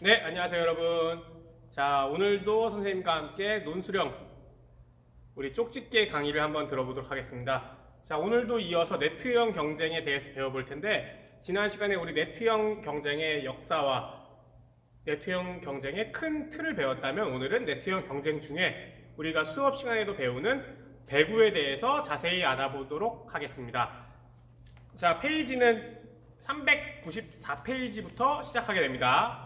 네, 안녕하세요 여러분. 자, 오늘도 선생님과 함께 논수령 우리 쪽집게 강의를 한번 들어보도록 하겠습니다. 자, 오늘도 이어서 네트형 경쟁에 대해서 배워볼 텐데, 지난 시간에 우리 네트형 경쟁의 역사와 네트형 경쟁의 큰 틀을 배웠다면, 오늘은 네트형 경쟁 중에 우리가 수업 시간에도 배우는 배구에 대해서 자세히 알아보도록 하겠습니다. 자, 페이지는 394페이지부터 시작하게 됩니다.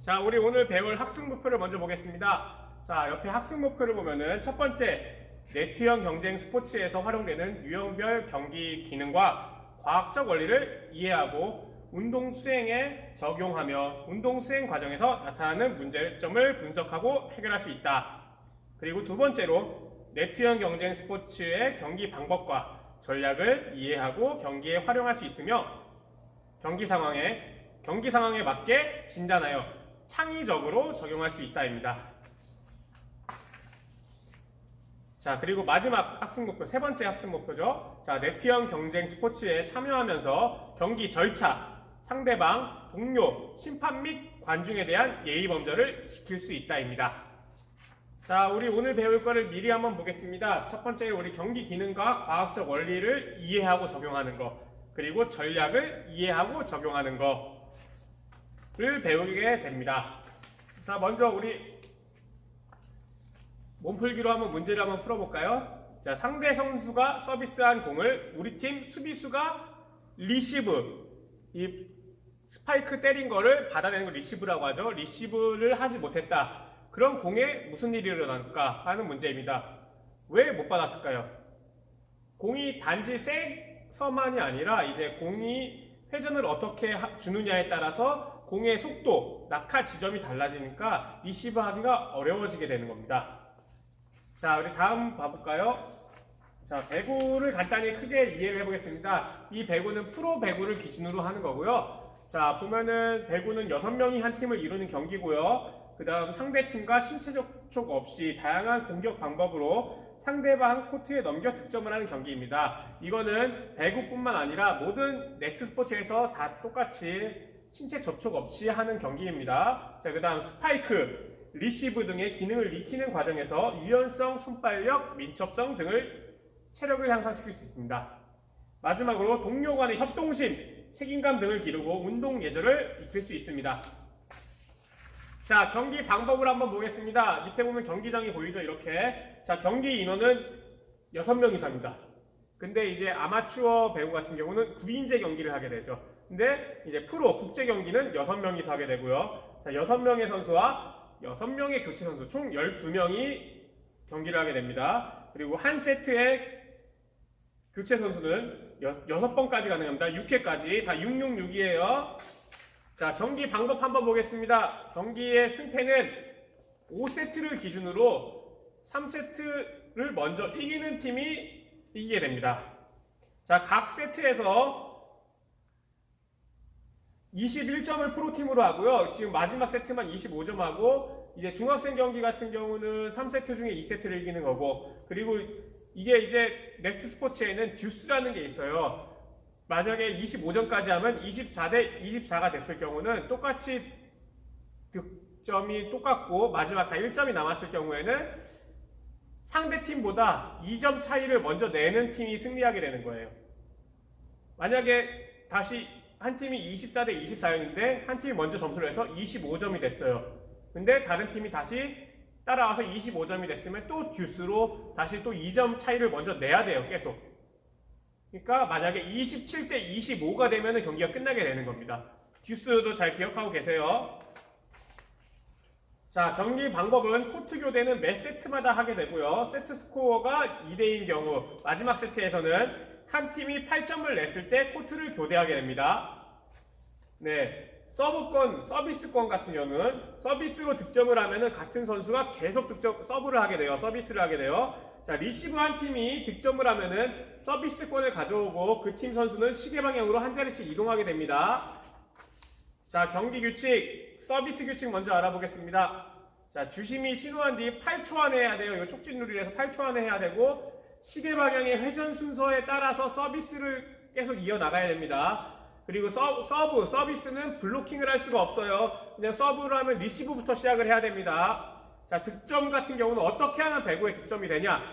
자, 우리 오늘 배울 학습 목표를 먼저 보겠습니다. 자, 옆에 학습 목표를 보면은 첫 번째, 네트형 경쟁 스포츠에서 활용되는 유형별 경기 기능과 과학적 원리를 이해하고 운동 수행에 적용하며 운동 수행 과정에서 나타나는 문제점을 분석하고 해결할 수 있다. 그리고 두 번째로, 네트형 경쟁 스포츠의 경기 방법과 전략을 이해하고 경기에 활용할 수 있으며 경기 상황에 맞게 진단하여 창의적으로 적용할 수 있다입니다. 자, 그리고 마지막 학습 목표, 세 번째 학습 목표죠. 자, 네트형 경쟁 스포츠에 참여하면서 경기 절차, 상대방, 동료, 심판 및 관중에 대한 예의 범절을 지킬 수 있다입니다. 자, 우리 오늘 배울 거를 미리 한번 보겠습니다. 첫 번째로 우리 경기 기능과 과학적 원리를 이해하고 적용하는 거, 그리고 전략을 이해하고 적용하는 거를 배우게 됩니다. 자, 먼저 우리 몸풀기로 한번 문제를 한번 풀어볼까요? 자, 상대 선수가 서비스한 공을 우리 팀 수비수가 리시브, 이 스파이크 때린 거를 받아내는 걸 리시브라고 하죠. 리시브를 하지 못했다. 그럼 공에 무슨 일이 일어날까 하는 문제입니다. 왜 못 받았을까요? 공이 단지 세서만이 아니라 이제 공이 회전을 어떻게 주느냐에 따라서 공의 속도, 낙하 지점이 달라지니까 리시브 하기가 어려워지게 되는 겁니다. 자, 우리 다음 봐볼까요? 자, 배구를 간단히 크게 이해를 해보겠습니다. 이 배구는 프로 배구를 기준으로 하는 거고요. 자, 보면은 배구는 6명이 한 팀을 이루는 경기고요. 그 다음 상대팀과 신체 접촉 없이 다양한 공격 방법으로 상대방 코트에 넘겨 득점을 하는 경기입니다. 이거는 배구뿐만 아니라 모든 네트 스포츠에서 다 똑같이 신체 접촉 없이 하는 경기입니다. 자, 그 다음 스파이크, 리시브 등의 기능을 익히는 과정에서 유연성, 순발력, 민첩성 등을 체력을 향상시킬 수 있습니다. 마지막으로 동료 간의 협동심, 책임감 등을 기르고 운동 예절을 익힐 수 있습니다. 자, 경기 방법을 한번 보겠습니다. 밑에 보면 경기장이 보이죠? 이렇게. 자, 경기 인원은 6명 이상입니다. 근데 이제 아마추어 배구 같은 경우는 9인제 경기를 하게 되죠. 근데 이제 프로, 국제 경기는 6명이서 하게 되고요. 자, 6명의 선수와 6명의 교체 선수, 총 12명이 경기를 하게 됩니다. 그리고 한 세트의 교체 선수는 6번까지 가능합니다. 6회까지. 다 666이에요. 자, 경기 방법 한번 보겠습니다. 경기의 승패는 5세트를 기준으로 3세트를 먼저 이기는 팀이 이기게 됩니다. 자, 각 세트에서 21점을 프로팀으로 하고요. 지금 마지막 세트만 25점 하고, 이제 중학생 경기 같은 경우는 3세트 중에 2세트를 이기는 거고, 그리고 이게 이제 네트 스포츠에는 듀스라는 게 있어요. 만약에 25점까지 하면 24대 24가 됐을 경우는 똑같이 득점이 똑같고 마지막 다 1점이 남았을 경우에는 상대팀보다 2점 차이를 먼저 내는 팀이 승리하게 되는 거예요. 만약에 다시 한 팀이 24대 24였는데 한 팀이 먼저 점수를 해서 25점이 됐어요. 근데 다른 팀이 다시 따라와서 25점이 됐으면 또 듀스로 다시 또 2점 차이를 먼저 내야 돼요. 계속. 그러니까 만약에 27대 25가 되면 경기가 끝나게 되는 겁니다. 듀스도 잘 기억하고 계세요. 자, 경기 방법은 코트 교대는 매 세트마다 하게 되고요. 세트 스코어가 2대인 경우 마지막 세트에서는 한 팀이 8점을 냈을 때 코트를 교대하게 됩니다. 네, 서비스권 같은 경우는 서비스로 득점을 하면은 같은 선수가 계속 서브를 하게 돼요. 서비스를 하게 돼요. 자, 리시브 한 팀이 득점을 하면은 서비스권을 가져오고 그 팀 선수는 시계 방향으로 한 자리씩 이동하게 됩니다. 자, 경기 규칙, 서비스 규칙 먼저 알아보겠습니다. 자, 주심이 신호한 뒤 8초 안에 해야 돼요. 이거 촉진룰이라서 8초 안에 해야 되고, 시계 방향의 회전 순서에 따라서 서비스를 계속 이어나가야 됩니다. 그리고 서비스는 블로킹을 할 수가 없어요. 그냥 서브를 하면 리시브부터 시작을 해야 됩니다. 자, 득점 같은 경우는 어떻게 하면 배구의 득점이 되냐?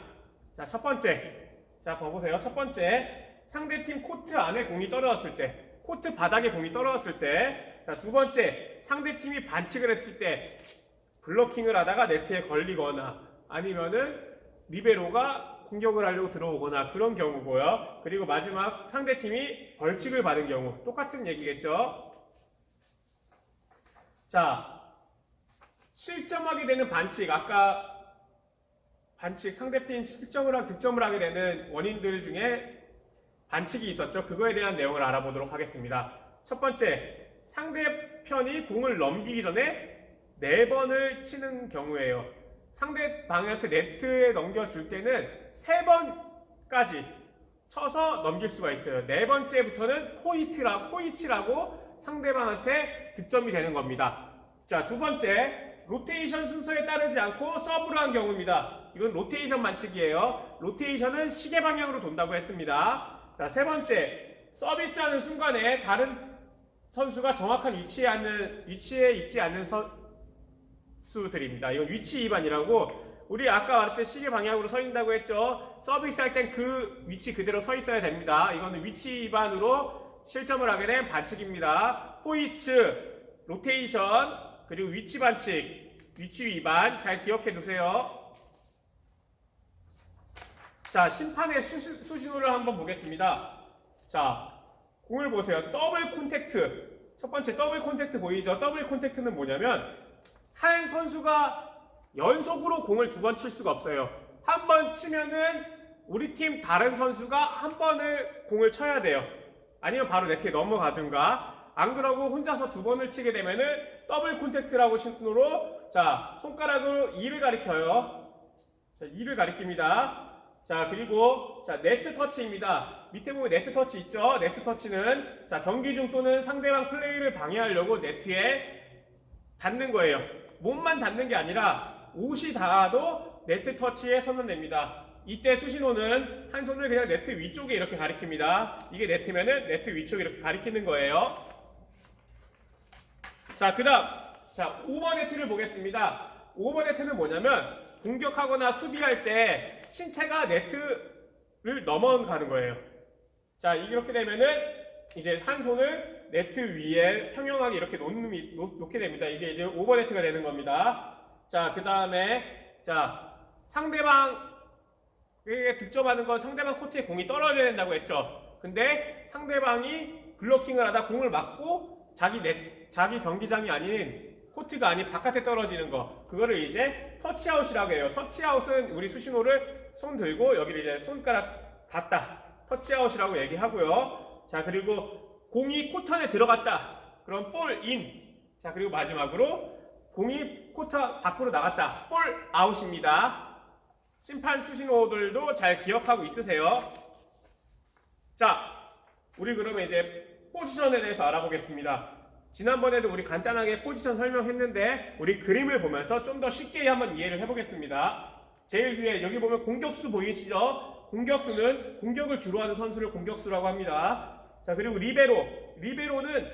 자, 첫 번째. 자, 봐보세요. 첫 번째. 상대팀 코트 안에 공이 떨어졌을 때, 코트 바닥에 공이 떨어졌을 때. 자, 두 번째. 상대팀이 반칙을 했을 때, 블로킹을 하다가 네트에 걸리거나, 아니면은 리베로가 공격을 하려고 들어오거나 그런 경우고요. 그리고 마지막 상대팀이 벌칙을 받은 경우 똑같은 얘기겠죠. 자, 실점하게 되는 반칙, 아까 반칙 상대팀 실점을 하고 득점을 하게 되는 원인들 중에 반칙이 있었죠. 그거에 대한 내용을 알아보도록 하겠습니다. 첫 번째, 상대편이 공을 넘기기 전에 4번을 치는 경우예요. 상대방한테 네트에 넘겨줄 때는 3번까지 쳐서 넘길 수가 있어요. 4번째부터는 포이치라고 상대방한테 득점이 되는 겁니다. 자, 두 번째, 로테이션 순서에 따르지 않고 서브를 한 경우입니다. 이건 로테이션 반칙이에요. 로테이션은 시계 방향으로 돈다고 했습니다. 자, 세 번째, 서비스하는 순간에 다른 선수가 정확한 위치에 있지 않는 선수들입니다. 이건 위치 위반이라고, 우리 아까 말했듯이 시계 방향으로 서 있다고 했죠. 서비스 할 땐 그 위치 그대로 서 있어야 됩니다. 이거는 위치 위반으로 실점을 하게 된 반칙입니다. 포이츠, 로테이션, 그리고 위치 반칙, 위치 위반 잘 기억해 두세요. 자, 심판의 수신호를 한번 보겠습니다. 자, 공을 보세요. 더블 콘택트. 첫 번째 더블 콘택트 보이죠? 더블 콘택트는 뭐냐면 한 선수가 연속으로 공을 2번 칠 수가 없어요. 한 번 치면은 우리 팀 다른 선수가 한 번을 공을 쳐야 돼요. 아니면 바로 네트에 넘어가든가. 안 그러고 혼자서 2번을 치게 되면은 더블 콘택트라고 신호로, 자, 손가락으로 2를 가리켜요. 자, 2를 가리킵니다. 자, 그리고 자, 네트 터치입니다. 밑에 보면 네트 터치 있죠? 네트 터치는 자, 경기 중 또는 상대방 플레이를 방해하려고 네트에 닿는 거예요. 몸만 닿는 게 아니라 옷이 닿아도 네트 터치에 선언됩니다. 이때 수신호는 한 손을 그냥 네트 위쪽에 이렇게 가리킵니다. 이게 네트면은 네트 위쪽에 이렇게 가리키는 거예요. 자, 그 다음, 자, 5번 네트를 보겠습니다. 5번 네트는 뭐냐면 공격하거나 수비할 때 신체가 네트를 넘어가는 거예요. 자, 이렇게 되면은 이제 한 손을 네트 위에 평평하게 이렇게 놓게 됩니다. 이게 이제 5번 네트가 되는 겁니다. 자, 그 다음에 자, 상대방에게 득점하는 건 상대방 코트에 공이 떨어져야 된다고 했죠. 근데 상대방이 블로킹을 하다 공을 맞고 자기 경기장이 아닌 코트가 아닌 바깥에 떨어지는 거, 그거를 이제 터치아웃이라고 해요. 터치아웃은 우리 수신호를 손 들고 여기를 이제 손가락 닿다, 터치아웃이라고 얘기하고요. 자, 그리고 공이 코트 안에 들어갔다, 그럼 볼 인. 자, 그리고 마지막으로 공이 코트 밖으로 나갔다, 볼 아웃입니다. 심판 수신호들도 잘 기억하고 있으세요. 자, 우리 그러면 이제 포지션에 대해서 알아보겠습니다. 지난번에도 우리 간단하게 포지션 설명했는데 우리 그림을 보면서 좀 더 쉽게 한번 이해를 해보겠습니다. 제일 위에 여기 보면 공격수 보이시죠? 공격수는 공격을 주로 하는 선수를 공격수라고 합니다. 자, 그리고 리베로는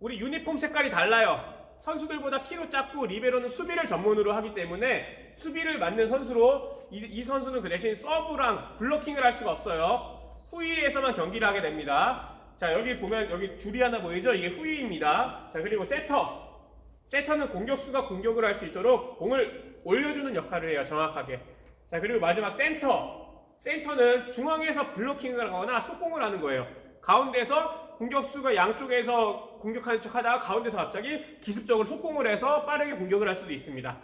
우리 유니폼 색깔이 달라요. 선수들보다 키로 작고 리베로는 수비를 전문으로 하기 때문에 수비를 맡는 선수로 이 선수는 그 대신 서브랑 블로킹을 할 수가 없어요. 후위에서만 경기를 하게 됩니다. 자, 여기 보면 여기 줄이 하나 보이죠? 이게 후위입니다. 자, 그리고 세터는 공격수가 공격을 할 수 있도록 공을 올려주는 역할을 해요, 정확하게. 자, 그리고 마지막 센터는 중앙에서 블로킹을 하거나 속공을 하는 거예요. 가운데서 공격수가 양쪽에서 공격하는 척 하다가 가운데서 갑자기 기습적으로 속공을 해서 빠르게 공격을 할 수도 있습니다.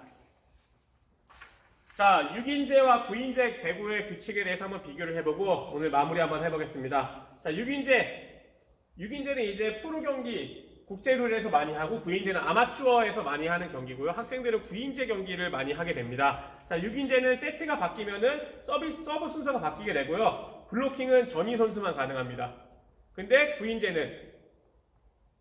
자, 6인제와 9인제 배구의 규칙에 대해서 한번 비교를 해보고 오늘 마무리 한번 해보겠습니다. 자, 6인제는 이제 프로 경기 국제룰에서 많이 하고 9인제는 아마추어에서 많이 하는 경기고요. 학생들은 9인제 경기를 많이 하게 됩니다. 자, 6인제는 세트가 바뀌면은 서브 순서가 바뀌게 되고요. 블로킹은 전위 선수만 가능합니다. 근데 9인제는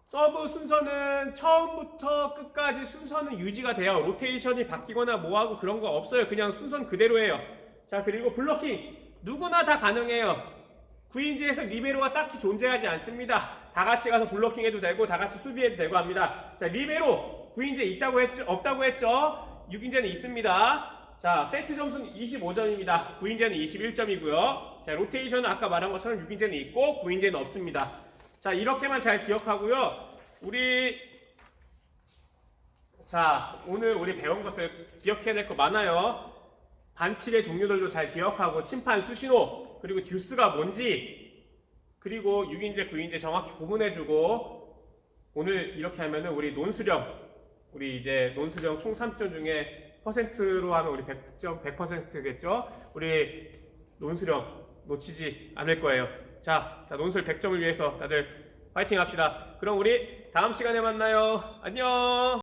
서브 순서는 처음부터 끝까지 순서는 유지가 돼요. 로테이션이 바뀌거나 뭐하고 그런 거 없어요. 그냥 순서는 그대로예요. 자, 그리고 블로킹 누구나 다 가능해요. 9인제에서 리베로가 딱히 존재하지 않습니다. 다 같이 가서 블로킹 해도 되고 다 같이 수비해도 되고 합니다. 자, 리베로 구인제 있다고 했죠? 없다고 했죠? 6인제는 있습니다. 자, 세트 점수는 25점입니다. 구인제는 21점이고요. 자, 로테이션은 아까 말한 것처럼 6인제는 있고 구인제는 없습니다. 자, 이렇게만 잘 기억하고요. 자, 오늘 우리 배운 것들 기억해야 될 거 많아요. 반칙의 종류들도 잘 기억하고 심판 수신호 그리고 듀스가 뭔지 그리고 6인제 9인제 정확히 구분해주고 오늘 이렇게 하면은 우리 논수령 우리 이제 논수령 총 30점 중에 퍼센트로 하면 우리 100점 100%겠죠? 우리 논수령 놓치지 않을 거예요. 자, 논술 100점을 위해서 다들 파이팅 합시다. 그럼 우리 다음 시간에 만나요. 안녕.